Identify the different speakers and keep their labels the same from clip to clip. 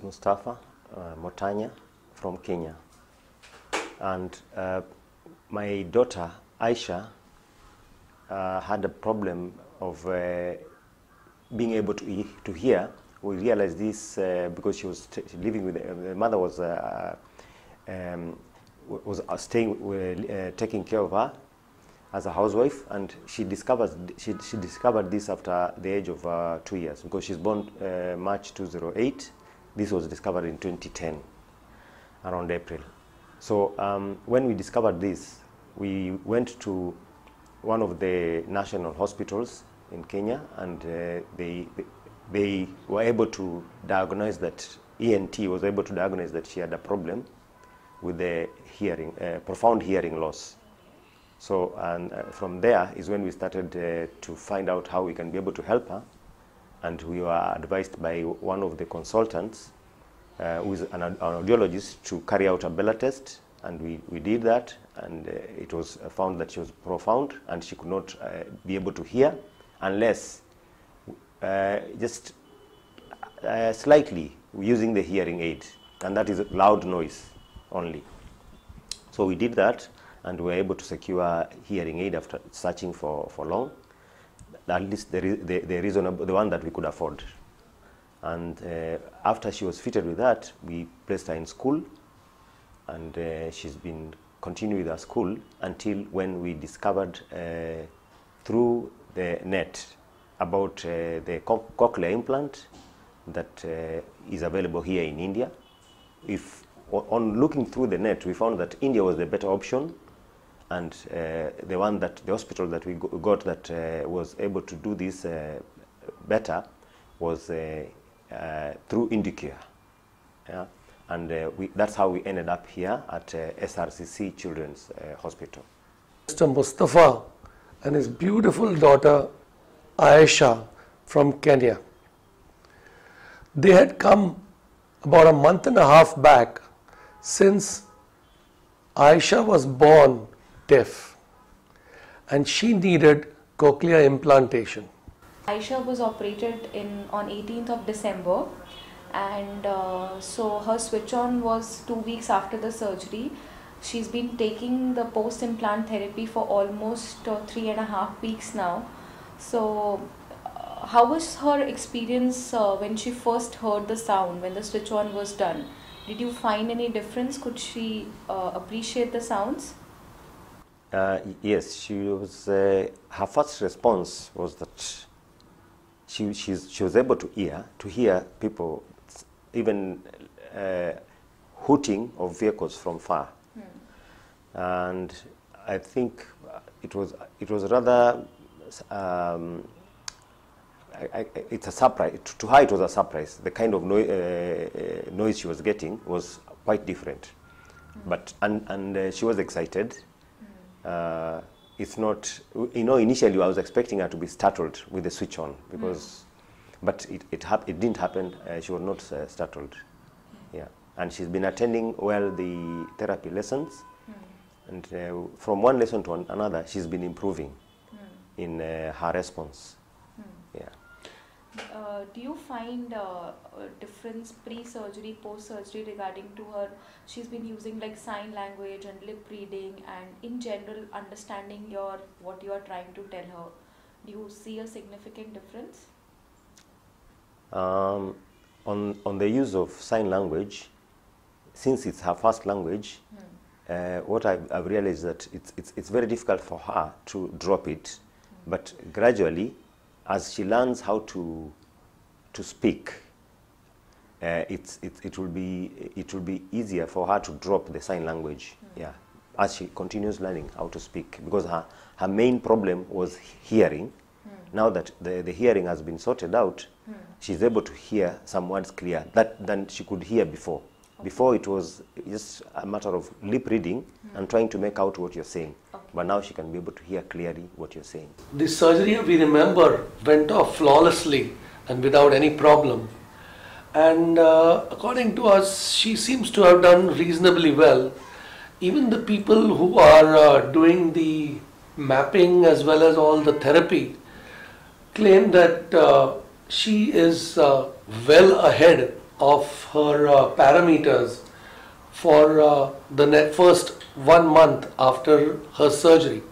Speaker 1: is Mustafa Motanya from Kenya, and my daughter Aisha had a problem of being able to hear. We realized this because she was living with the mother was taking care of her as a housewife, and she discovered this after the age of 2 years, because she's born March 2008. This was discovered in 2010, around April. So when we discovered this, we went to one of the national hospitals in Kenya, and they were able to diagnose that, ENT was able to diagnose that she had a problem with the hearing, profound hearing loss. So, and from there is when we started to find out how we can be able to help her, and we were advised by one of the consultants, who is an audiologist, to carry out a Bella test, and we did that, and it was found that she was profound, and she could not be able to hear unless just slightly using the hearing aid, and that is loud noise only. So we did that, and we were able to secure a hearing aid after searching for long, at least the reasonable, the one that we could afford. And after she was fitted with that, we placed her in school, and she's been continuing with her school until when we discovered through the net about the cochlear implant that is available here in India. If on looking through the net, we found that India was the better option, and the hospital that we got that was able to do this better was through Indicare. Yeah? And that's how we ended up here at SRCC Children's Hospital.
Speaker 2: Mr. Mustafa and his beautiful daughter Aisha from Kenya. They had come about a month and a half back, since Aisha was born deaf and she needed cochlear implantation.
Speaker 3: Aisha was operated on 18th of December, and so her switch on was 2 weeks after the surgery. She's been taking the post-implant therapy for almost 3.5 weeks now. So how was her experience when she first heard the sound, when the switch on was done? Did you find any difference? Could she appreciate the sounds?
Speaker 1: Yes, she was. Her first response was that she was able to hear people, even hooting of vehicles from far, and I think it was rather. It's a surprise to her. It was a surprise. The kind of noise she was getting was quite different, but and she was excited. It's not, initially I was expecting her to be startled with the switch on, because, but it didn't happen. She was not startled. Yeah, and she's been attending well the therapy lessons, and from one lesson to another, she's been improving in her response. Yeah.
Speaker 3: Do you find a difference pre-surgery, post-surgery regarding to her? She's been using like sign language and lip reading, and in general understanding what you are trying to tell her. Do you see a significant difference?
Speaker 1: On the use of sign language, since it's her first language, what I've realized that it's very difficult for her to drop it, but gradually, as she learns how to speak, it will be easier for her to drop the sign language. Yeah, as she continues learning how to speak, because her main problem was hearing. Now that the hearing has been sorted out, she's able to hear some words clear than she could hear before. Before it was just a matter of lip reading and trying to make out what you're saying. But now she can be able to hear clearly what you're saying.
Speaker 2: The surgery, we remember, went off flawlessly and without any problem. And according to us, she seems to have done reasonably well. Even the people who are doing the mapping as well as all the therapy claim that she is well ahead of her parameters for the first 1 month after her surgery,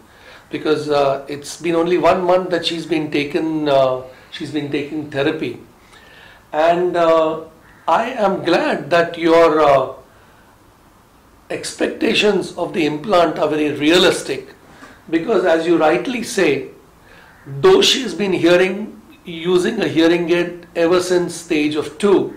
Speaker 2: because it's been only 1 month that she's been taking therapy, and I am glad that your expectations of the implant are very realistic, because as you rightly say, though she's been using a hearing aid ever since the age of 2,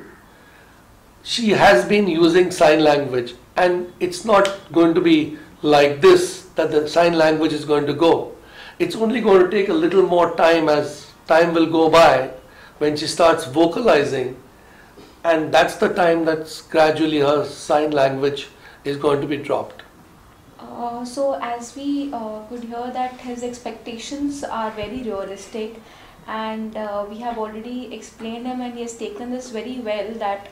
Speaker 2: she has been using sign language, and it's not going to be like this that the sign language is going to go. It's only going to take a little more time as time will go by when she starts vocalizing, and that's the time that's gradually her sign language is going to be dropped.
Speaker 3: So as we could hear that his expectations are very realistic, and we have already explained him and he has taken this very well, that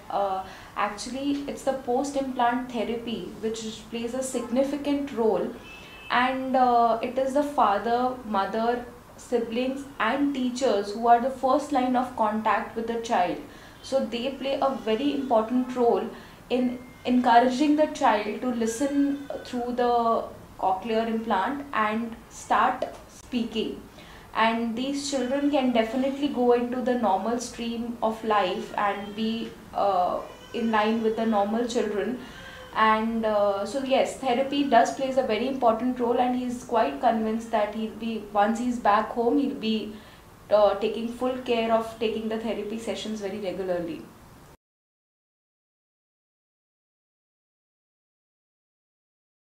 Speaker 3: actually it's the post-implant therapy which plays a significant role, and it is the father, mother, siblings and teachers who are the first line of contact with the child. So they play a very important role in encouraging the child to listen through the cochlear implant and start speaking. And these children can definitely go into the normal stream of life and be in line with the normal children. And so yes, therapy does plays a very important role, and he's quite convinced that he'll be, once he's back home, he'll be taking full care of taking the therapy sessions very regularly.